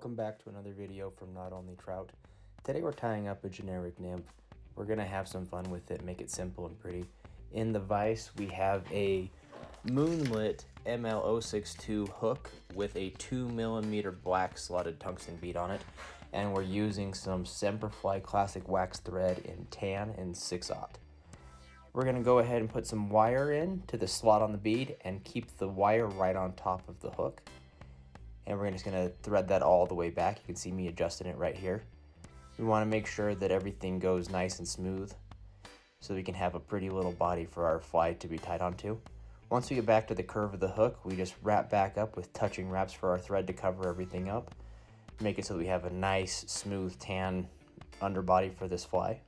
Welcome back to another video from Not Only Trout. Today we're tying up a generic nymph. We're going to have some fun with it, make it simple and pretty. In the vise we have a moonlit ML062 hook with a 2mm black slotted tungsten bead on it, and we're using some Semperfli classic wax thread in tan and 6/0. We're going to go ahead and put some wire in to the slot on the bead and keep the wire right on top of the hook. And we're just going to thread that all the way back. You can see me adjusting it right here. We want to make sure that everything goes nice and smooth so we can have a pretty little body for our fly to be tied onto. Once we get back to the curve of the hook, we just wrap back up with touching wraps for our thread to cover everything up. Make it so that we have a nice, smooth, tan underbody for this fly.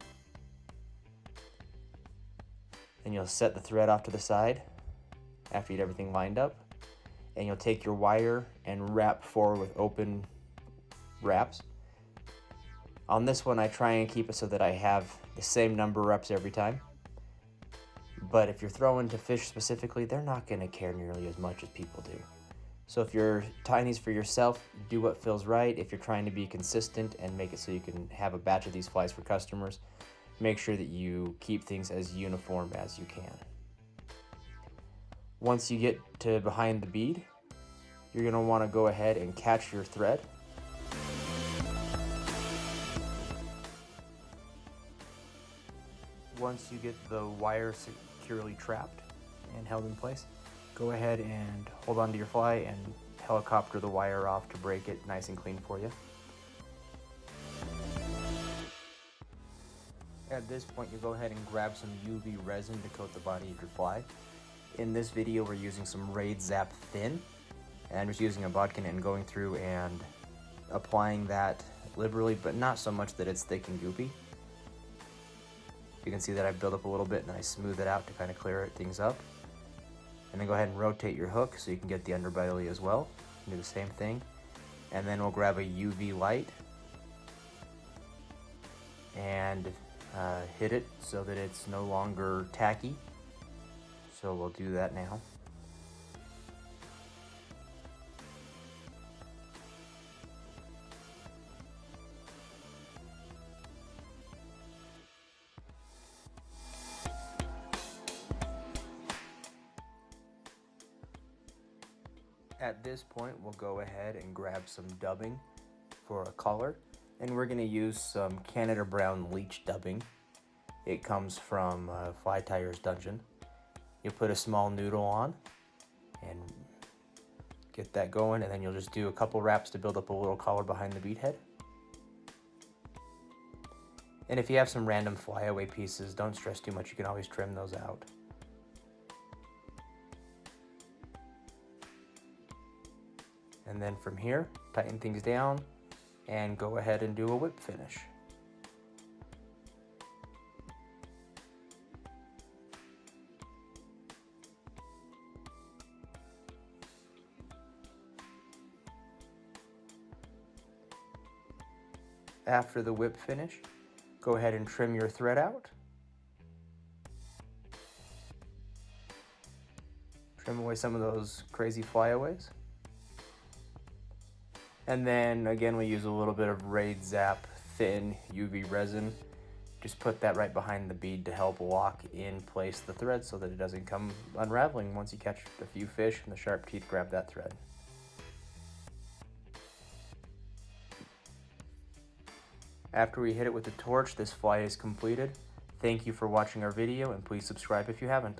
Then you'll set the thread off to the side after you get everything lined up. And you'll take your wire and wrap forward with open wraps. On this one, I try and keep it so that I have the same number of reps every time. But if you're throwing to fish specifically, they're not going to care nearly as much as people do. So if you're tying these for yourself, do what feels right. If you're trying to be consistent and make it so you can have a batch of these flies for customers, make sure that you keep things as uniform as you can. Once you get to behind the bead, you're going to want to go ahead and catch your thread. Once you get the wire securely trapped and held in place, go ahead and hold on to your fly and helicopter the wire off to break it nice and clean for you. At this point, you go ahead and grab some UV resin to coat the body of your fly. In this video, we're using some Raid Zap Thin, and I'm just using a bodkin and going through and applying that liberally, but not so much that it's thick and goopy. You can see that I build up a little bit and I smooth it out to kind of clear things up. And then go ahead and rotate your hook so you can get the underbelly as well. Do the same thing. And then we'll grab a UV light and hit it so that it's no longer tacky. So we'll do that now. At this point, we'll go ahead and grab some dubbing for a color, and we're going to use some Canada Brown Leech dubbing. It comes from Fly Tier's Dungeon. You'll put a small noodle on and get that going, and then you'll just do a couple wraps to build up a little collar behind the bead head. And if you have some random flyaway pieces, don't stress too much. You can always trim those out. And then from here, tighten things down and go ahead and do a whip finish. After the whip finish, go ahead and trim your thread out. Trim away some of those crazy flyaways. And then again, we use a little bit of Raid Zap Thin UV resin. Just put that right behind the bead to help lock in place the thread so that it doesn't come unraveling once you catch a few fish and the sharp teeth grab that thread. After we hit it with the torch, this fly is completed. Thank you for watching our video, and please subscribe if you haven't.